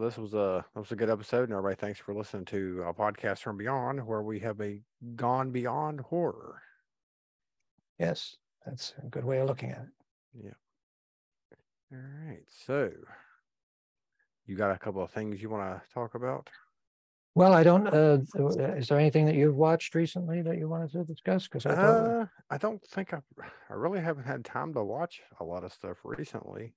this was a good episode, and everybody, thanks for listening to a podcast from Beyond, where we have gone beyond horror. Yes, that's a good way of looking at it. Yeah. All right. So, you got a couple of things you want to talk about? Well, I don't. Is there anything that you've watched recently that you wanted to discuss? Because I thought. I don't think I really haven't had time to watch a lot of stuff recently.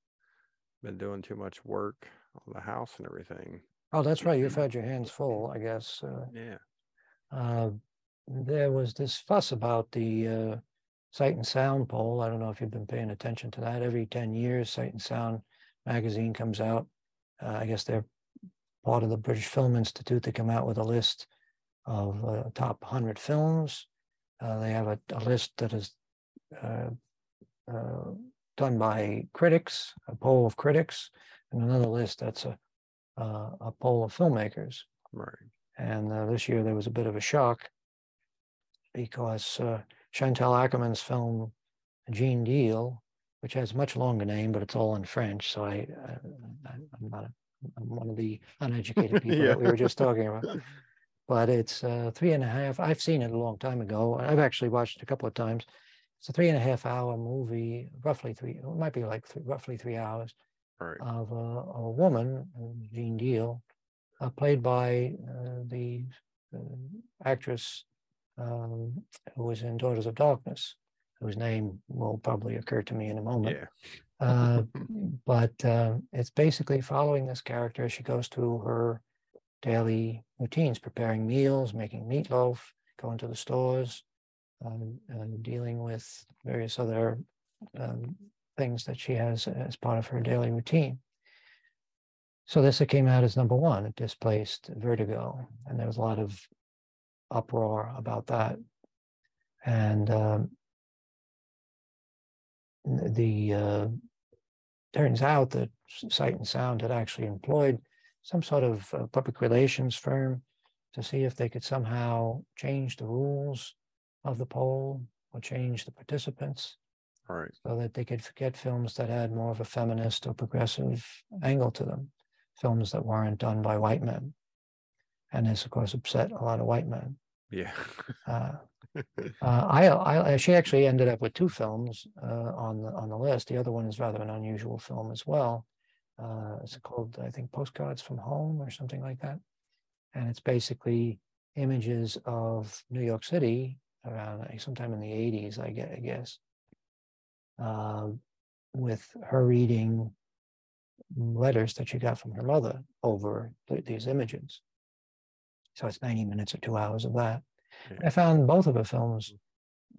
Been doing too much work on the house and everything. Oh, that's right. You've had your hands full, I guess. Yeah. There was this fuss about the Sight and Sound poll. I don't know if you've been paying attention to that. Every 10 years, Sight and Sound magazine comes out. I guess they're part of the British Film Institute. They come out with a list of top 100 films. They have a list that is done by critics, a poll of critics, and another list that's a poll of filmmakers. Right. And this year there was a bit of a shock because Chantal Akerman's film Jeanne Dielman, which has a much longer name, but it's all in French, so I'm one of the uneducated people that we were just talking about. But it's 3.5. I've seen it a long time ago. I've actually watched it a couple of times. It's a 3.5-hour movie, roughly it might be like roughly 3 hours, right, of a woman, Jeanne Dielman, played by the actress who was in Daughters of Darkness, whose name will probably occur to me in a moment. Yeah. But it's basically following this character. She goes through her daily routines, preparing meals, making meatloaf, going to the stores, dealing with various other things that she has as part of her daily routine. So this came out as number one. It displaced Vertigo, and there was a lot of uproar about that. And turns out that Sight and Sound had actually employed some sort of public relations firm to see if they could somehow change the rules of the poll or change the participants, right, so that they could get films that had more of a feminist or progressive angle to them, films that weren't done by white men. And this, of course, upset a lot of white men. Yeah. She actually ended up with 2 films on the list. The other one is rather an unusual film as well. It's called, I think, Postcards from Home or something like that. And it's basically images of New York City around sometime in the 80s, I guess, with her reading letters that she got from her mother over these images. So it's 90 minutes or 2 hours of that. Yeah. I found both of her films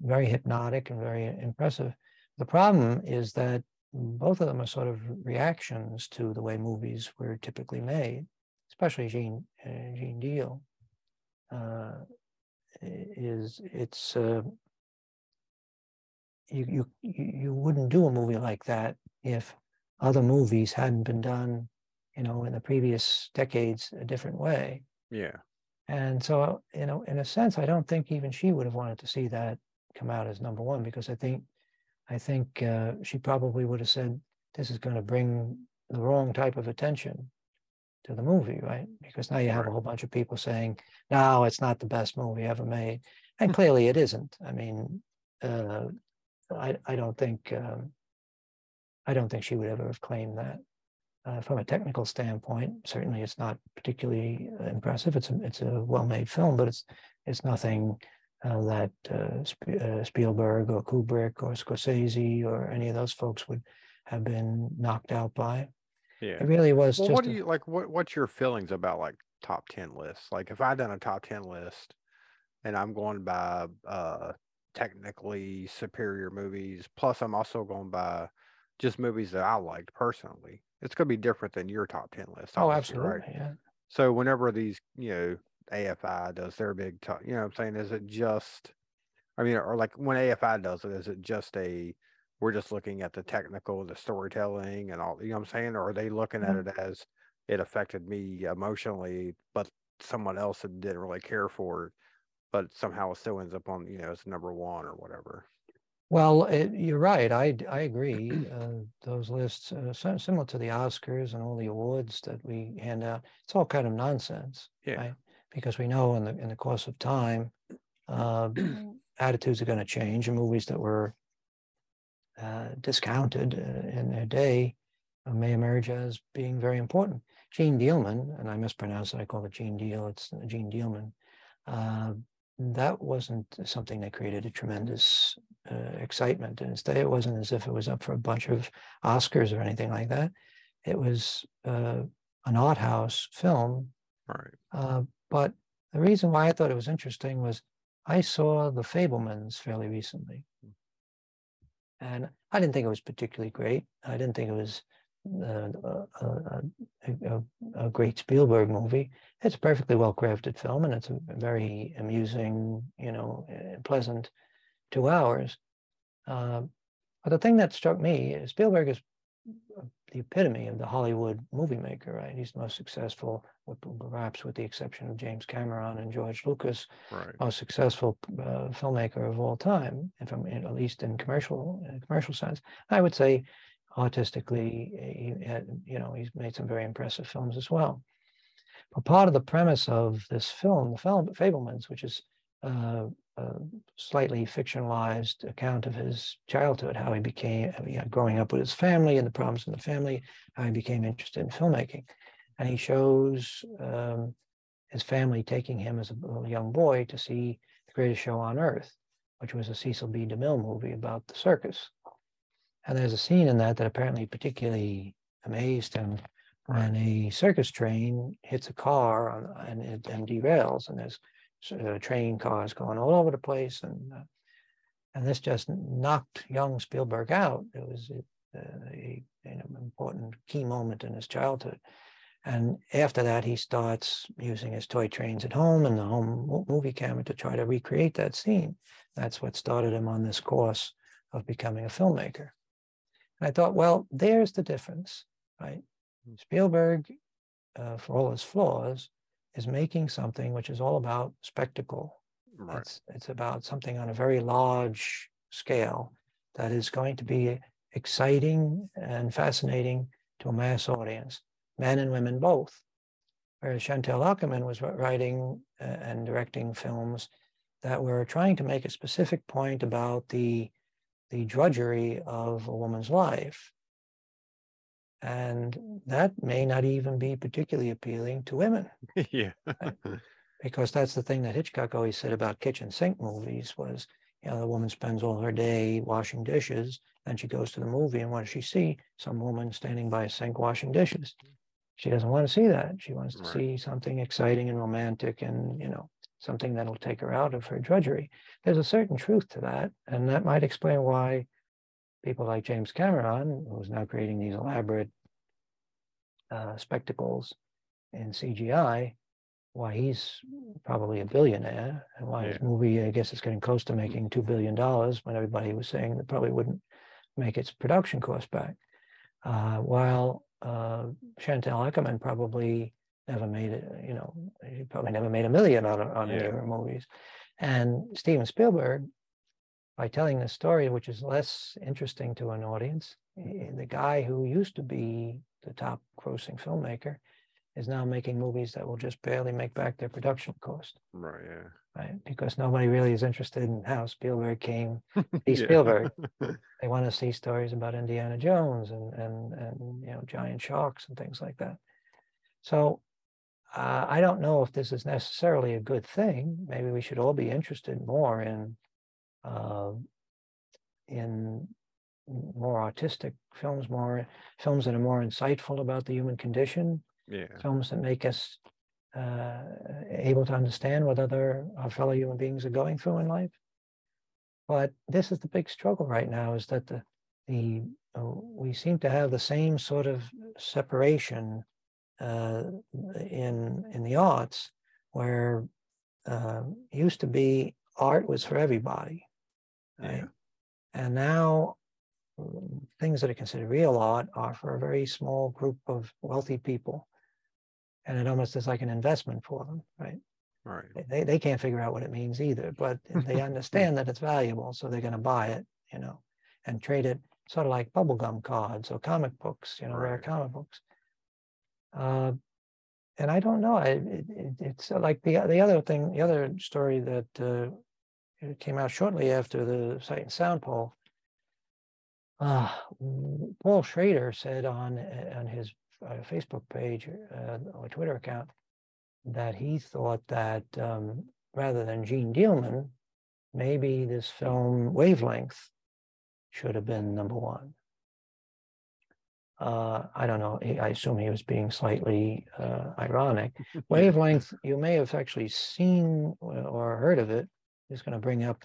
very hypnotic and very impressive. The problem is that both of them are sort of reactions to the way movies were typically made, especially Jeanne Dielman. You wouldn't do a movie like that if other movies hadn't been done, in the previous decades a different way. Yeah. And so, in a sense, I don't think even she would have wanted to see that come out as number one, because I think she probably would have said, this is going to bring the wrong type of attention to the movie, right? Because now you have a whole bunch of people saying, no, it's not the best movie ever made. And clearly it isn't. I mean, I don't think she would ever have claimed that. From a technical standpoint, certainly it's not particularly impressive. It's a well-made film, but it's nothing that Spielberg or Kubrick or Scorsese or any of those folks would have been knocked out by. Yeah, it really was. Well, what do you like? What's your feelings about like top 10 lists? Like, if I done a top 10 list, and I'm going by technically superior movies, plus I'm also going by just movies that I liked personally. It's going to be different than your top 10 list. Oh, absolutely, right? Yeah. So whenever these, AFI does their big top, what I'm saying? Is it just, or like when AFI does it, is it just we're just looking at the technical, the storytelling and all, what I'm saying? Or are they looking at it as it affected me emotionally, but someone else didn't really care for it, but somehow it still ends up on, as number one or whatever? Well, you're right. I agree. Those lists, similar to the Oscars and all the awards that we hand out, it's all kind of nonsense, Yeah. right? Because we know in the course of time, attitudes are going to change, and movies that were discounted in their day may emerge as being very important. Jeanne Dielman, and I mispronounce it, I call it Jeanne Deal, it's Jeanne Dielman. That wasn't something that created a tremendous excitement. And instead, it wasn't as if it was up for a bunch of Oscars or anything like that. It was an art house film. Right. But the reason why I thought it was interesting was I saw The Fabelmans fairly recently. And I didn't think it was particularly great. I didn't think it was a great Spielberg movie. It's a perfectly well-crafted film, and it's a very amusing, pleasant 2 hours. But the thing that struck me is Spielberg is the epitome of the Hollywood movie maker, right? He's the most successful, perhaps with the exception of James Cameron and George Lucas, Right. most successful filmmaker of all time, at least in commercial sense. I would say artistically, he's made some very impressive films as well. But part of the premise of this film, the film Fabelmans, which is a slightly fictionalized account of his childhood, how he became, growing up with his family and the problems in the family, how he became interested in filmmaking. And he shows his family taking him as a young boy to see The Greatest Show on Earth, which was a Cecil B. DeMille movie about the circus. And there's a scene in that apparently particularly amazed him when a circus train hits a car and derails, and there's train cars going all over the place, and this just knocked young Spielberg out. It was an important key moment in his childhood. And after that, he starts using his toy trains at home and the home movie camera to try to recreate that scene. That's what started him on this course of becoming a filmmaker. And I thought, well, there's the difference, right? Spielberg, for all his flaws, is making something which is all about spectacle. Right. It's about something on a very large scale that is going to be exciting and fascinating to a mass audience, men and women both. Whereas Chantal Akerman was writing and directing films that were trying to make a specific point about the drudgery of a woman's life. And that may not even be particularly appealing to women. Yeah. Right? Because that's the thing that Hitchcock always said about kitchen sink movies was, the woman spends all her day washing dishes, then she goes to the movie, and what does she see? Some woman standing by a sink washing dishes. She doesn't want to see that. She wants to see something exciting and romantic and, something that'll take her out of her drudgery. There's a certain truth to that, and that might explain why people like James Cameron, who's now creating these elaborate spectacles in CGI, why he's probably a billionaire, and why his movie, I guess, is getting close to making $2 billion when everybody was saying that probably wouldn't make its production cost back. While Chantal Akerman probably never made it, he probably never made $1 million on any of her movies. And Steven Spielberg, by telling this story, which is less interesting to an audience, the guy who used to be the top grossing filmmaker is now making movies that will just barely make back their production cost. Right. Because nobody really is interested in how Spielberg came to be Spielberg. They want to see stories about Indiana Jones and giant sharks and things like that. So I don't know if this is necessarily a good thing. Maybe we should all be interested more in more artistic films, more films that are more insightful about the human condition, films that make us able to understand what our fellow human beings are going through in life. But this is the big struggle right now, is that we seem to have the same sort of separation in the arts, where it used to be art was for everybody, right? And now things that are considered real art are for a very small group of wealthy people. And it almost is like an investment for them, right? They can't figure out what it means either, but they understand that it's valuable, so they're going to buy it, and trade it sort of like bubblegum cards or comic books, rare Right. comic books. And I don't know. It's like the other story that came out shortly after the Sight and Sound poll. Paul Schrader said on his Facebook page or Twitter account that he thought that rather than Jeanne Dielman, maybe this film Wavelength should have been number one. I don't know. I assume he was being slightly ironic. Wavelength, you may have actually seen or heard of it. He's going to bring up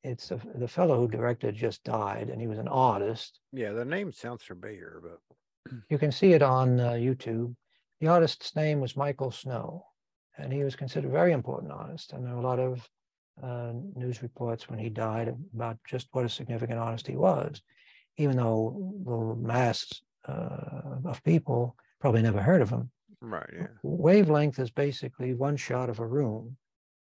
it's the fellow who directed just died, and he was an artist. Yeah, the name sounds familiar, but You can see it on YouTube. The artist's name was Michael Snow, and he was considered a very important artist. And there were a lot of news reports when he died about just what a significant artist he was, even though the mass of people probably never heard of him. right, yeah. Wavelength is basically one shot of a room.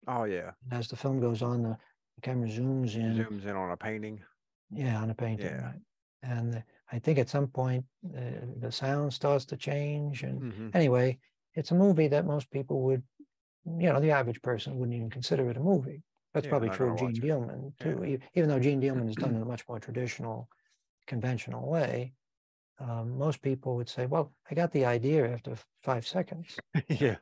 Oh yeah. As the film goes on, the camera zooms in. Zooms in on a painting. Yeah, on a painting, Yeah. right. And I think at some point the sound starts to change. And anyway, it's a movie that most people would, the average person wouldn't even consider it a movie. That's probably true of Jeanne Dielman too. Yeah. Even though Jeanne Dielman is done in a much more traditional, conventional way, most people would say, well, I got the idea after 5 seconds. Yeah.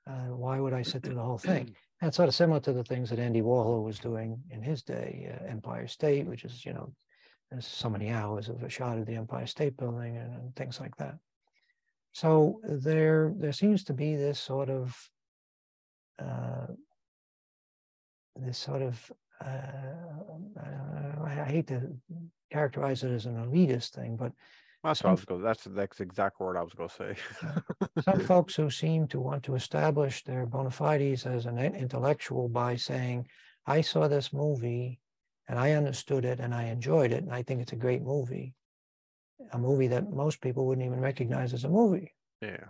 Why would I sit through the whole thing? And it's sort of similar to the things that Andy Warhol was doing in his day, Empire State, which is, there's so many hours of a shot of the Empire State Building and things like that. So there seems to be this sort of I hate to characterize it as an elitist thing, but that's what I was going. That's the exact word I was going to say. Some folks who seem to want to establish their bona fides as an intellectual by saying, "I saw this movie, and I understood it, and I enjoyed it, and I think it's a great movie," a movie that most people wouldn't even recognize as a movie. Yeah.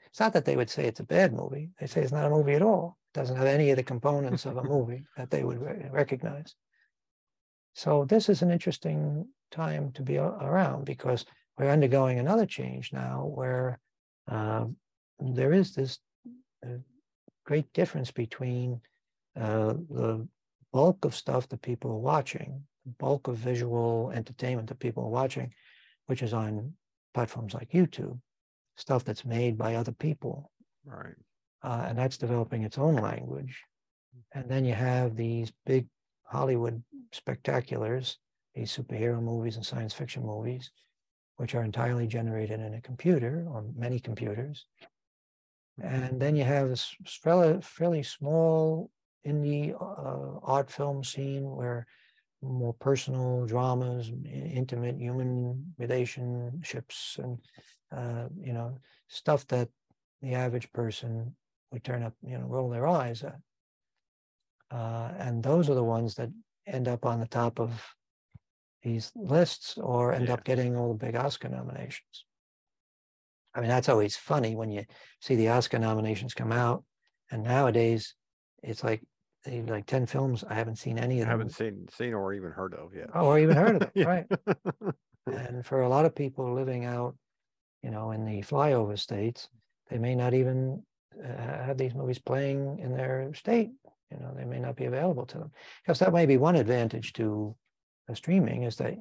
It's not that they would say it's a bad movie. They say it's not a movie at all. It doesn't have any of the components of a movie that they would recognize. So this is an interesting time to be around because we're undergoing another change now where there is this great difference between the bulk of stuff that people are watching, the bulk of visual entertainment that people are watching, which is on platforms like YouTube, stuff that's made by other people. Right. And that's developing its own language. And then you have these big Hollywood spectaculars, these superhero movies and science fiction movies, which are entirely generated in a computer or many computers. And then you have this fairly small indie art film scene where more personal dramas, intimate human relationships, and stuff that the average person would turn up, roll their eyes at. And those are the ones that end up on the top of these lists or end up getting all the big Oscar nominations. I mean, that's always funny when you see the Oscar nominations come out. And nowadays, it's like 10 films. I haven't seen any of them. I haven't seen or even heard of yet. Oh, or even heard of them, right? And for a lot of people living out, in the flyover states, they may not even have these movies playing in their state. They may not be available to them. Because that may be one advantage to streaming is that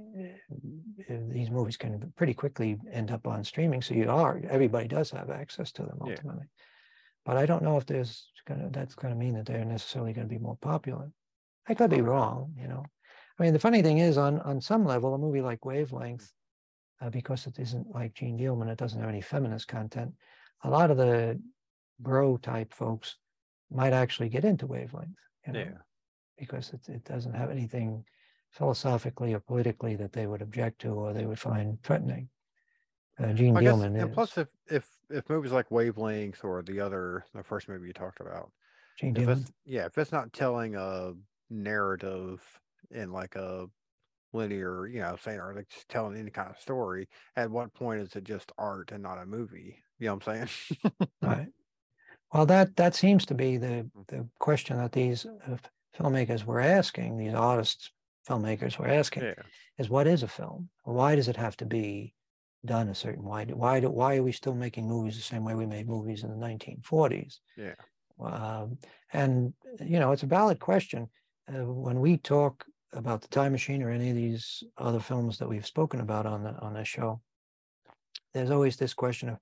these movies can pretty quickly end up on streaming. So everybody does have access to them ultimately. Yeah. But I don't know if that's going to mean that they're necessarily going to be more popular. I could be wrong, I mean, the funny thing is on some level, a movie like Wavelength, because it isn't like Jeanne Dielman, it doesn't have any feminist content. A lot of the bro type folks might actually get into Wavelength, because it doesn't have anything philosophically or politically that they would object to or they would find threatening. Jeanne Dielman is. And plus, if movies like Wavelength or the first movie you talked about, Jeanne Dielman, if it's not telling a narrative in like a linear, or like just telling any kind of story, at what point is it just art and not a movie? You know what I'm saying? Right. Well, that seems to be the question that these filmmakers were asking, these artists, filmmakers were asking, Yeah. is what is a film? Why does it have to be done a certain way? Why are we still making movies the same way we made movies in the 1940s? Yeah. And it's a valid question. When we talk about the Time Machine or any of these other films that we've spoken about on this show, there's always this question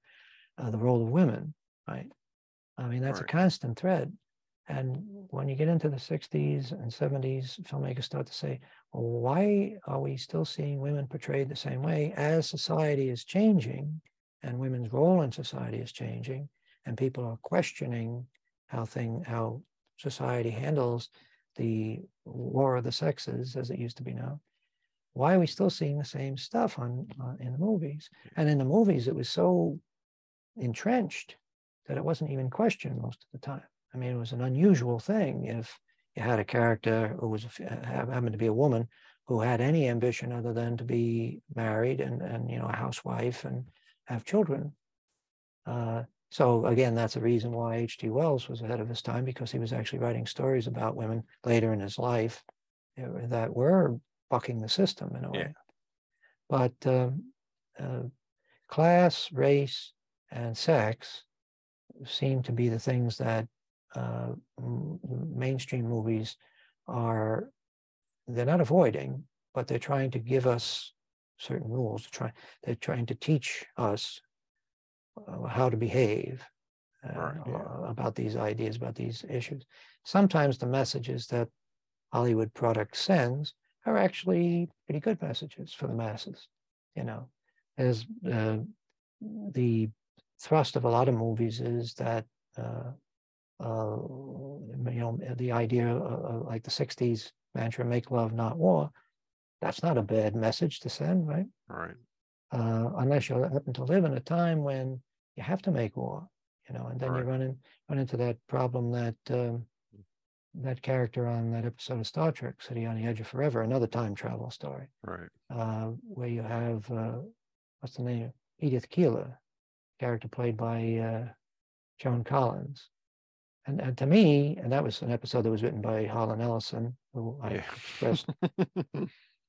of the role of women, right? I mean, that's a constant thread. And when you get into the 60s and 70s, filmmakers start to say, well, why are we still seeing women portrayed the same way as society is changing and women's role in society is changing and people are questioning how society handles the war of the sexes as it used to be now? Why are we still seeing the same stuff in the movies? And in the movies, it was so entrenched that it wasn't even questioned most of the time. I mean, it was an unusual thing if you had a character who happened to be a woman who had any ambition other than to be married and a housewife and have children. So again, that's a reason why H.G. Wells was ahead of his time, because he was actually writing stories about women later in his life that were bucking the system in a way. But class, race, and sex seem to be the things that mainstream movies they're not avoiding, but they're trying to give us certain rules. They're trying to teach us how to behave about these ideas, about these issues. Sometimes the messages that Hollywood product sends are actually pretty good messages for the masses. There's the thrust of a lot of movies is that the idea of like the 60s mantra, make love, not war. That's not a bad message to send, right? Right. Unless you happen to live in a time when you have to make war, and then you run into that problem that that character on that episode of Star Trek, City on the Edge of Forever, another time travel story, Right. where you have what's the name? Edith Keeler, character played by Joan Collins. And to me, and that was an episode that was written by Harlan Ellison, who I expressed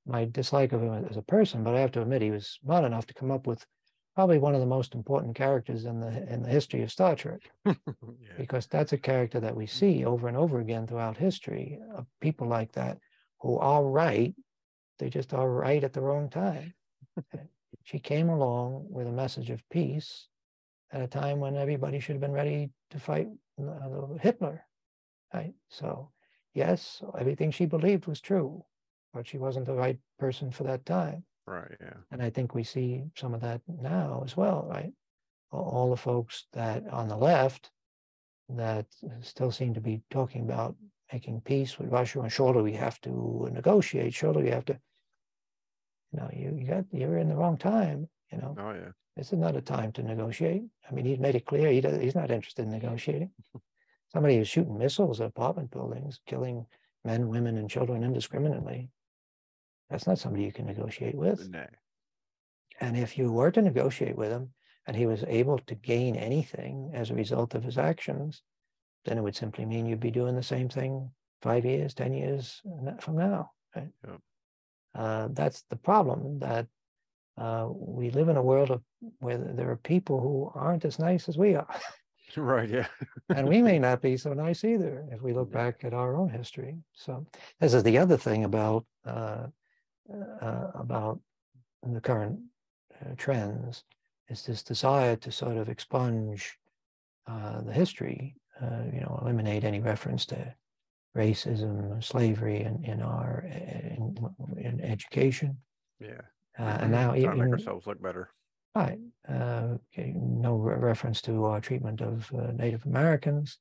my dislike of him as a person, but I have to admit he was smart enough to come up with probably one of the most important characters in the history of Star Trek. Because that's a character that we see over and over again throughout history of people like that who are right, they just are right at the wrong time. She came along with a message of peace at a time when everybody should have been ready to fight Hitler, right? So, yes, everything she believed was true, but she wasn't the right person for that time. Right, yeah. And I think we see some of that now as well, right? All the folks that on the left that still seem to be talking about making peace with Russia, and surely we have to negotiate, surely we have to, you're in the wrong time, Oh, yeah. This is not a time to negotiate. I mean, he's made it clear he's not interested in negotiating. Somebody who's shooting missiles at apartment buildings, killing men, women, and children indiscriminately. That's not somebody you can negotiate with. No. And if you were to negotiate with him and he was able to gain anything as a result of his actions, then it would simply mean you'd be doing the same thing 5 years, 10 years from now. Right? Yep. That's the problem, that we live in a world where there are people who aren't as nice as we are. Right, yeah. And we may not be so nice either if we look back at our own history. So this is the other thing about the current trends, is this desire to sort of expunge the history, eliminate any reference to racism, slavery in education. Yeah. And now trying to make ourselves look better. Right. No reference to our treatment of Native Americans.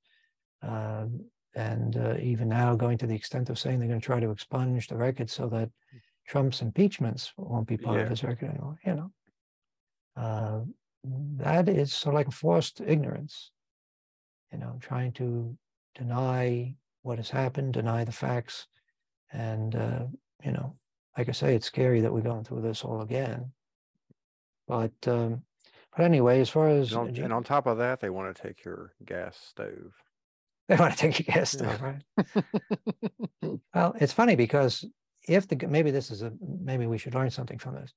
And even now going to the extent of saying they're going to try to expunge the record so that Trump's impeachments won't be part of his record anymore. That is sort of like a forced ignorance, trying to deny what has happened, deny the facts. And, like I say, it's scary that we're going through this all again. But But anyway, as far as And on top of that, they want to take your gas stove. they want to take your gas stove, right? Well, it's funny because if maybe this is maybe we should learn something from this.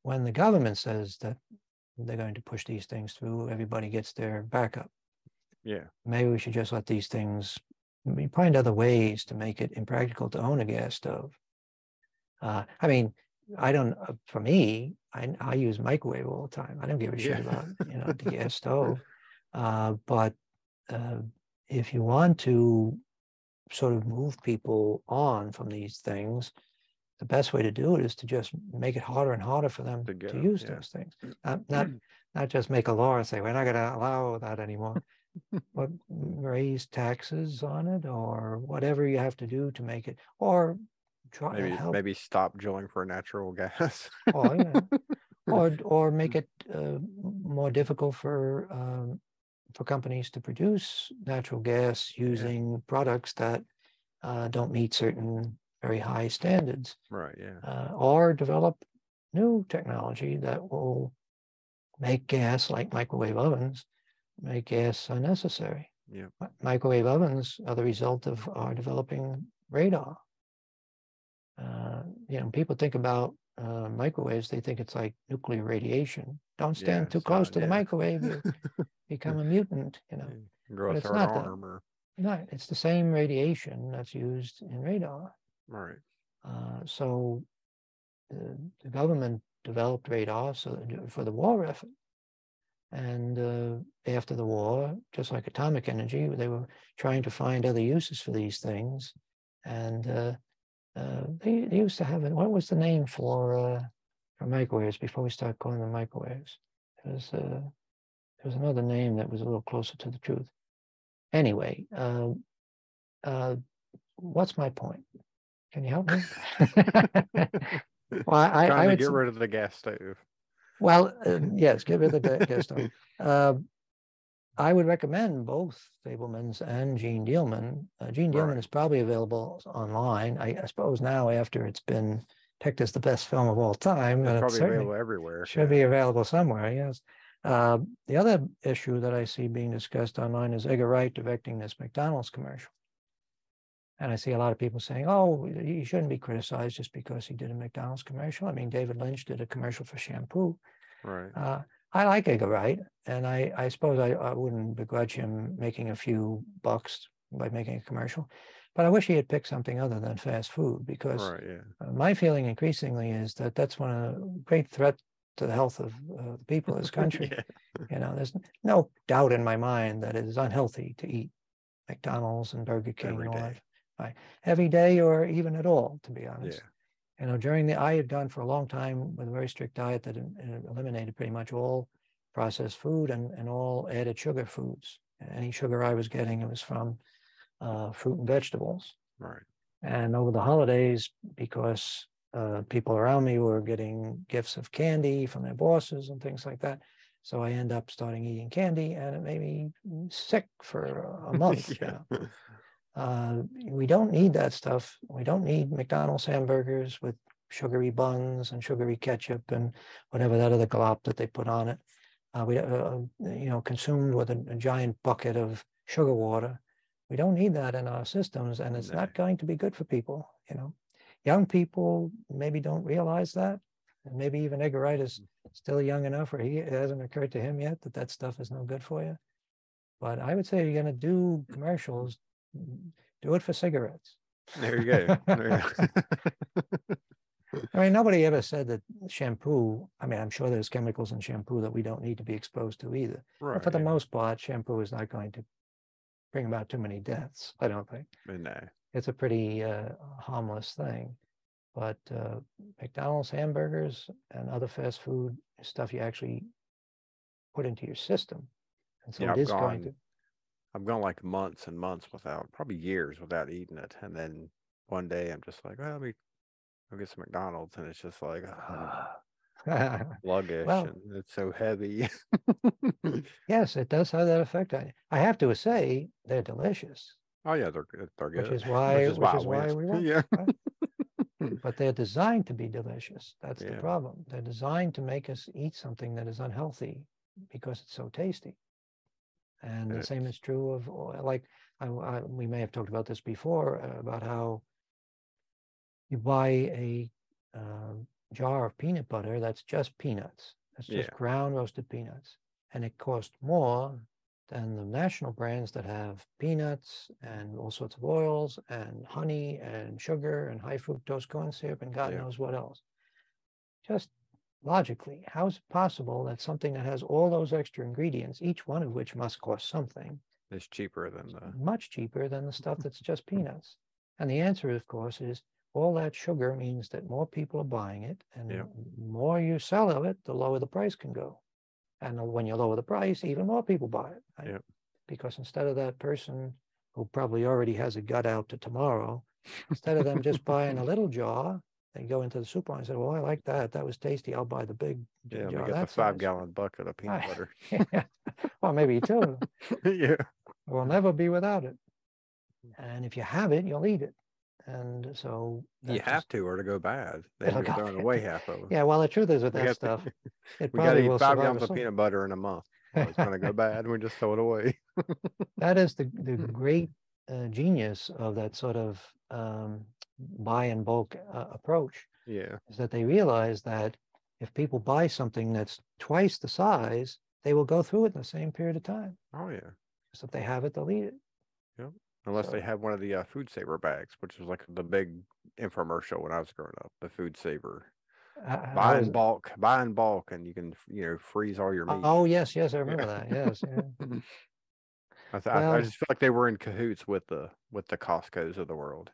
When the government says that they're going to push these things through, everybody gets their backup. Yeah. Maybe we should just let these things, find other ways to make it impractical to own a gas stove. I mean, I don't, for me, I use microwave all the time. I don't give a shit about, the gas stove. But if you want to sort of move people on from these things, the best way to do it is to just make it harder and harder for them to use those things. Not just make a law and say, we're not going to allow that anymore, but raise taxes on it or whatever you have to do to make it, or try to help. Maybe stop drilling for natural gas. Or make it more difficult for companies to produce natural gas using products that don't meet certain very high standards. Right, yeah. Or develop new technology that will make gas, like microwave ovens, make gas unnecessary. Yeah. Microwave ovens are the result of our developing radar. People think about microwaves, they think it's like nuclear radiation. Don't stand too close to the microwave, you become a mutant, Grow but a it's third not arm. Or... No, it's the same radiation that's used in radar. Right. So the government developed radar for the war effort. And after the war, just like atomic energy, they were trying to find other uses for these things. And they used to have it. What was the name for microwaves before we start calling them microwaves? There was another name that was a little closer to the truth. Anyway, what's my point? Can you help me? Well, I would get rid of the gas stove. Well, yes, get rid of the gas stove. I would recommend both Fabelmans and Jeanne Dielman. Jeanne Dielman is probably available online. I suppose now, after it's been picked as the best film of all time, it's probably available everywhere. Should be available somewhere, yes. The other issue that I see being discussed online is Edgar Wright directing this McDonald's commercial. And I see a lot of people saying, oh, he shouldn't be criticized just because he did a McDonald's commercial. I mean, David Lynch did a commercial for shampoo. Right. I like Edgar Wright, and I suppose I wouldn't begrudge him making a few bucks by making a commercial, but I wish he had picked something other than fast food, because my feeling increasingly is that that's one of the great threat to the health of the people of this country. There's no doubt in my mind that it is unhealthy to eat McDonald's and Burger King and all that. Right. Every day or even at all, to be honest. I had gone for a long time with a very strict diet that eliminated pretty much all processed food and all added sugar foods. Any sugar I was getting, it was from fruit and vegetables. Right. And over the holidays, because people around me were getting gifts of candy from their bosses and things like that, so I end up starting eating candy, and it made me sick for a month. We don't need that stuff. We don't need McDonald's hamburgers with sugary buns and sugary ketchup and whatever that other glop that they put on it. Consumed with a giant bucket of sugar water. We don't need that in our systems, and it's not going to be good for people. Young people maybe don't realize that, and maybe even Edgar Wright is still young enough, or it hasn't occurred to him yet that stuff is no good for you. But I would say, you're going to do commercials, do it for cigarettes. There you go. I mean, nobody ever said that shampoo, I mean, I'm sure there's chemicals in shampoo that we don't need to be exposed to either. But for the most part, shampoo is not going to bring about too many deaths, I don't think. No. It's a pretty harmless thing. But McDonald's hamburgers and other fast food stuff you actually put into your system. And so it is going to. I've gone like months and months probably years without eating it. And then one day I'm just like, well, let me go get some McDonald's. And it's just like, sluggish, and it's so heavy. Yes, it does have that effect on you. I have to say, they're delicious. Oh, yeah, they're good. Which is why we want. Yeah. Right? but they're designed to be delicious. That's the Yeah. problem. They're designed to make us eat something that is unhealthy because it's so tasty. And the same is true of, like, we may have talked about this before, about how you buy a jar of peanut butter that's just peanuts. That's just ground roasted peanuts. And it costs more than the national brands that have peanuts and all sorts of oils and honey and sugar and high fructose corn syrup and God knows what else. Just logically, how is it possible that something that has all those extra ingredients, each one of which must cost something, is cheaper than the much cheaper than the stuff that's just peanuts? And the answer, of course, is all that sugar means that more people are buying it, and the more you sell of it, the lower the price can go. And when you lower the price, even more people buy it. Right? Because instead of that person who probably already has a gut out to tomorrow, instead of them just buying a little jar, they go into the supermarket and say, well, I like that. That was tasty. I'll buy the big jar. Let me get the 5-gallon bucket of peanut butter. Well, maybe two. Yeah. We'll never be without it. And if you have it, you'll eat it. And so you have to, or to go bad. Then you're throwing away half of them. Yeah, well, the truth is with that stuff, it we got to probably eat will 5 survive gallons of peanut butter in a month. Well, it's going to go bad, and we just throw it away. That is the great genius of that sort of buy in bulk approach. Yeah. Is that they realize that if people buy something that's twice the size, they will go through it in the same period of time. Oh, yeah. So if they have it, they'll eat it. Yep. Unless they have one of the food saver bags, which was like the big infomercial when I was growing up. The food saver, buy in bulk, and you can freeze all your meat. Oh yes, I remember that. Yes, I just feel like they were in cahoots with the Costco's of the world.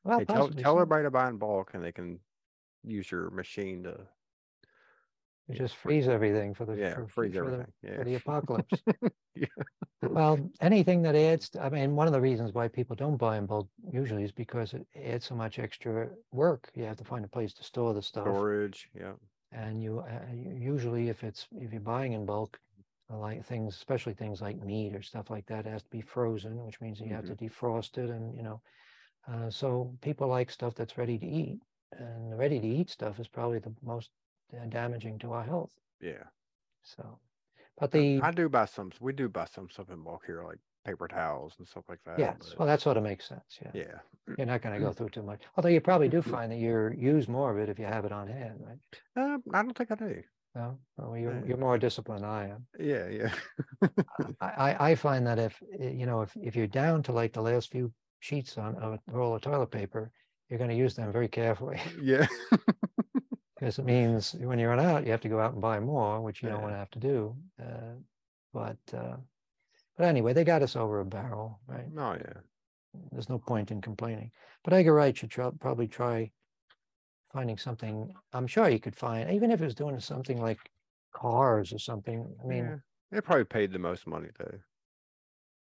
Well, hey, tell everybody to buy in bulk, and they can use your machine to. You just freeze everything for the for the apocalypse. Well, anything that adds, I mean, one of the reasons why people don't buy in bulk usually is because it adds so much extra work. You have to find a place to store the stuff. Storage, yeah. And you usually, if you're buying in bulk, like things, especially things like meat or stuff like that, it has to be frozen, which means you have to defrost it, and so people like stuff that's ready to eat, and the ready to eat stuff is probably the most damaging to our health. Yeah. So, but we do buy some stuff in bulk here, like paper towels and stuff like that. Yes, well, that sort of makes sense. Yeah. You're not going to go through too much. Although you probably do find that you use more of it if you have it on hand, right? I don't think I do. No, well, you're more disciplined than I am. Yeah. I find that if you're down to like the last few sheets on a roll of toilet paper, you're going to use them very carefully. Yeah. Because it means when you run out, you have to go out and buy more, which you don't want to have to do. But anyway, they got us over a barrel, right? Oh, yeah. There's no point in complaining. But Edgar Wright should probably try finding something. I'm sure you could find, even if it was doing something like cars or something. I mean, it probably paid the most money though.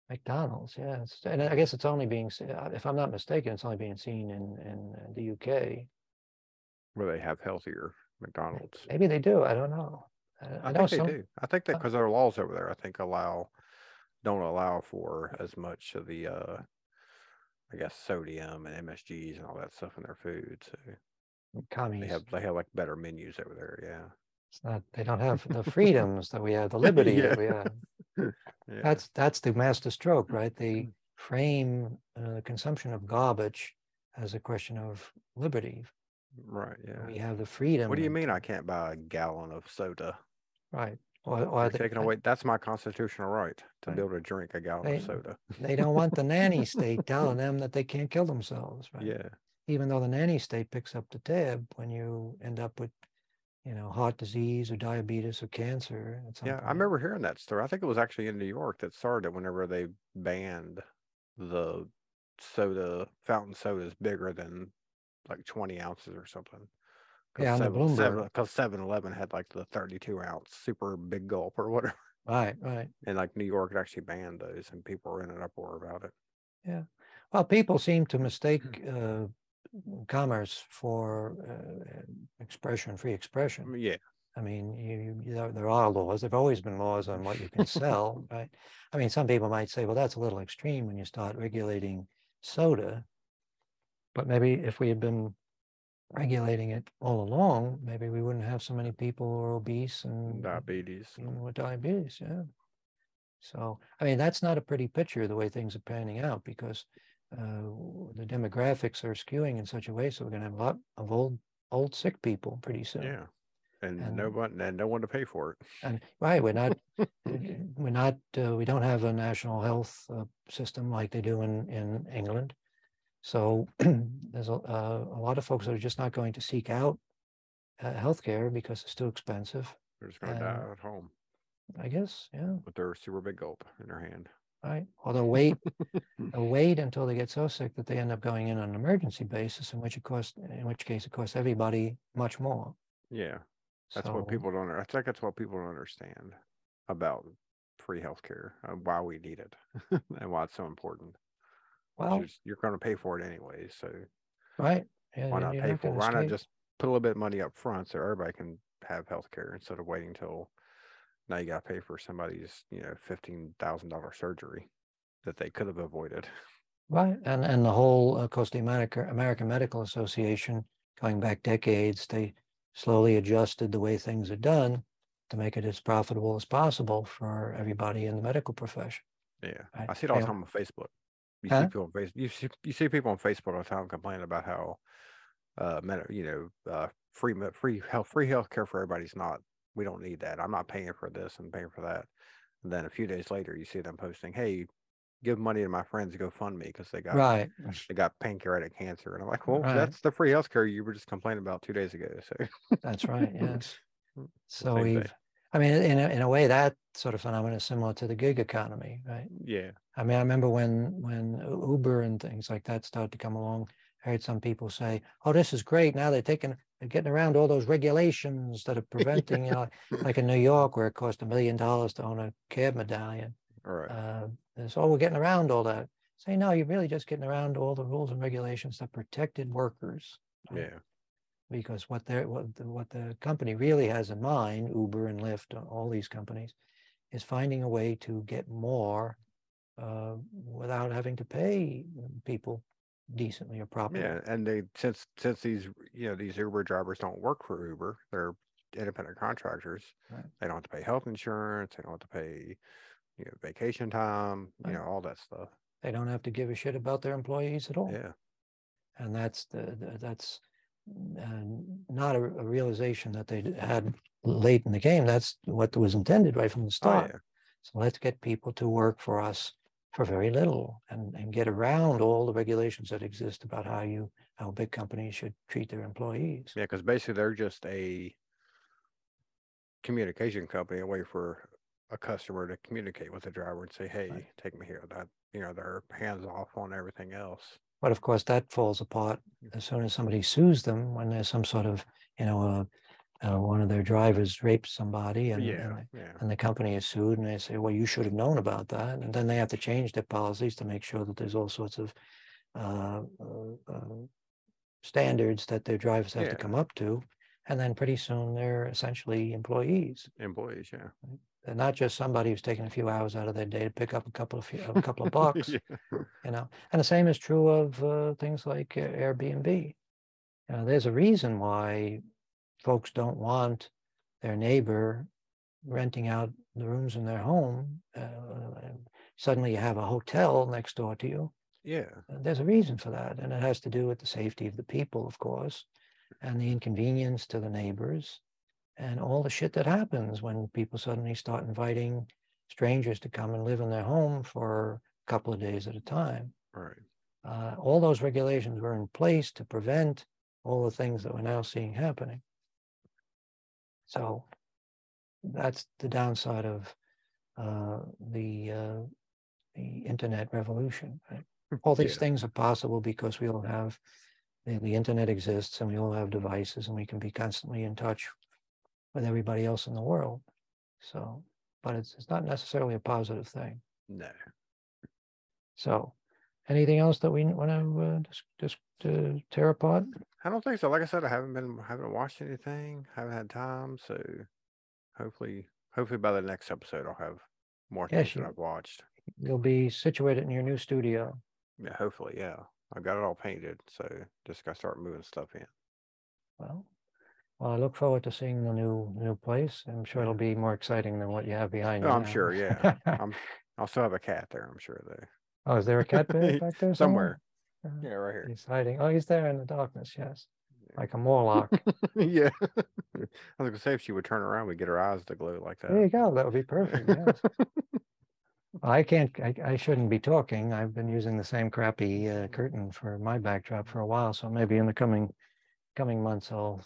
McDonald's, yeah. And I guess it's only being, if I'm not mistaken, it's only being seen in the UK. Where they have healthier McDonald's. Maybe they do. I don't know. I think they do. I think that because there are laws over there, I think don't allow for as much of the, I guess, sodium and MSGs and all that stuff in their food. So commies. They have like better menus over there. Yeah. It's not. They don't have the freedoms that we have, the liberty that we have. That's the master stroke, right? They frame the consumption of garbage as a question of liberty. Right. Yeah. We have the freedom. What do you mean I can't buy a gallon of soda? Right. Or taking away. That's my constitutional right to be able to drink a gallon of soda. They don't want the nanny state telling them that they can't kill themselves. Right. Yeah. Even though the nanny state picks up the tab when you end up with, heart disease or diabetes or cancer. At some point. I remember hearing that story. I think it was actually in New York that started whenever they banned the fountain sodas bigger than like 20 ounces or something. Yeah, on the Bloomberg. Because 7-Eleven had like the 32-ounce super big gulp or whatever. Right. And like New York had actually banned those, and people were in an uproar about it. Yeah. Well, people seem to mistake commerce for free expression. Yeah. I mean, there are laws. There've always been laws on what you can sell, right? I mean, some people might say, well, that's a little extreme when you start regulating soda. But maybe if we had been regulating it all along, maybe we wouldn't have so many people who are obese and Diabetes. with diabetes. Yeah. So, I mean, that's not a pretty picture the way things are panning out, because the demographics are skewing in such a way. So we're going to have a lot of old sick people pretty soon. Yeah. And And no one to pay for it. and right, we don't have a national health system like they do in England. So there's a lot of folks that are just not going to seek out healthcare because it's too expensive. They're just going to die at home I guess, yeah, with their super big gulp in their hand. right. Or they'll wait until they get so sick that they end up going in on an emergency basis, in which case it costs everybody much more. Yeah. That's So, what people don't. I think that's what people don't understand about free healthcare, why we need it, and why it's so important. well, You're going to pay for it anyway, so right. Yeah, why not you're pay not for going it? to Why not escape. just put a little bit of money up front so everybody can have healthcare instead of waiting till now you got to pay for somebody's $15,000 surgery that they could have avoided. Right. And the whole, of course, the American Medical Association, going back decades, they slowly adjusted the way things are done to make it as profitable as possible for everybody in the medical profession. Yeah, Right. I see it all the time on Facebook. Huh? You see people on Facebook all the time complaining about how free health care for everybody's not. We don't need that. I'm not paying for this and paying for that. And then a few days later, you see them posting, "Hey, give money to my friends to GoFundMe because Right. they got pancreatic cancer." And I'm like, well, Right. that's the free health care you were just complaining about 2 days ago. So That's right. Yes. the So same thing. I mean, in a way, that sort of phenomenon is similar to the gig economy, right? Yeah. I mean, I remember when Uber and things like that started to come along, I heard some people say, "Oh, this is great. Now they're getting around all those regulations that are preventing, like in New York, where it cost $1 million to own a cab medallion. All right. So we're getting around all that." Say, no, you're really just getting around all the rules and regulations that protected workers. Right? Yeah. Because what the company really has in mind, Uber and Lyft, all these companies, is finding a way to get more without having to pay people decently or properly. Yeah, and they since these Uber drivers don't work for Uber, they're independent contractors. Right. They don't have to pay health insurance. They don't have to pay vacation time. Right. All that stuff. They don't have to give a shit about their employees at all, Yeah. and that's not a realization that they had late in the game. That's what was intended right from the Oh start. yeah. So let's get people to work for us for very little and get around all the regulations that exist about how big companies should treat their employees. Yeah, because basically they're just a communication company, a way for a customer to communicate with the driver and say, Right. "Hey, take me here." That they're hands off on everything else. But of course, that falls apart as soon as somebody sues them when there's some sort of, one of their drivers rapes somebody Yeah. Yeah. and the company is sued and they say, well, you should have known about that. And then they have to change their policies to make sure that there's all sorts of uh, standards that their drivers have to Yeah. come up to. And then pretty soon they're essentially employees. Employees. Yeah. Right? They're not just somebody who's taking a few hours out of their day to pick up a couple of bucks, Yeah. And the same is true of things like Airbnb. There's a reason why folks don't want their neighbor renting out the rooms in their home. Suddenly you have a hotel next door to you. Yeah. There's a reason for that. And it has to do with the safety of the people, of course, and the inconvenience to the neighbors and all the shit that happens when people suddenly start inviting strangers to come and live in their home for a couple of days at a time. Right. All those regulations were in place to prevent all the things that we're now seeing happening. So that's the downside of the internet revolution. Right? All these Yeah. things are possible because we all have the internet exists and we all have devices and we can be constantly in touch with everybody else in the world. So, but it's not necessarily a positive thing. No. So, anything else that we want to just tear apart? I don't think so. Like I said, I haven't watched anything, haven't had time, so hopefully by the next episode I'll have more things Yes, that I've watched. you'll be situated in your new studio. Yeah, hopefully, yeah. I got it all painted, so just gotta start moving stuff in. Well, I look forward to seeing the new place. I'm sure it'll be more exciting than what you have behind Oh, you I'm now. sure. Yeah, I'll still have a cat there. I'm sure Oh, is there a cat though. back there Somewhere. somewhere? Yeah, right here. He's hiding. Oh, he's there in the darkness. Yes, like a Morlock. Yeah. I was gonna say if she would turn around, we'd get her eyes to glow like There that. you go. That would be perfect. Yes. I can't. I shouldn't be talking. I've been using the same crappy curtain for my backdrop for a while. So maybe in the coming months, I'll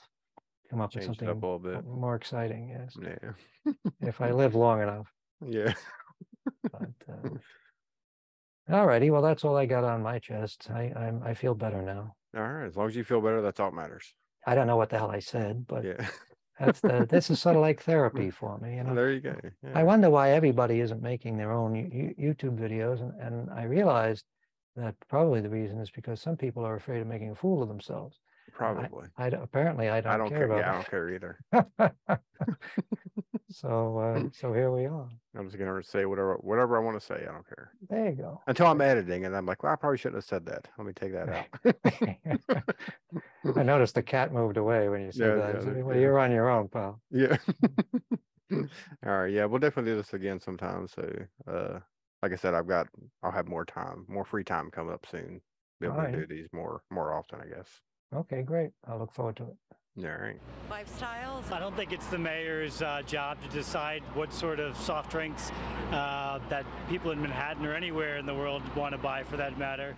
come up with Change it up something a little bit. more exciting. Yes, Yeah. if I live long enough. Yeah. But all righty. Well, that's all I got on my chest. I feel better now. All right. As long as you feel better, that's all that matters. I don't know what the hell I said, but Yeah. this is sort of like therapy for me. You know, There you go. I Yeah. wonder why everybody isn't making their own YouTube videos, and I realized that probably the reason is because some people are afraid of making a fool of themselves. Probably. Apparently I don't care care. about Yeah, I it. don't care either. So here we are. I'm just gonna say whatever I want to say. I don't care. There you go. Until I'm editing and I'm like, well, I probably shouldn't have said that. Let me take that out. I noticed the cat moved away when you said that. Well, you're on your own, pal. Yeah. All right. Yeah, we'll definitely do this again sometime. So, like I said, I'll have more free time coming up soon. Be able to do these more often, I guess. Okay, great. I'll look forward to it. All right. Lifestyles. I don't think it's the mayor's job to decide what sort of soft drinks that people in Manhattan or anywhere in the world want to buy, for that matter.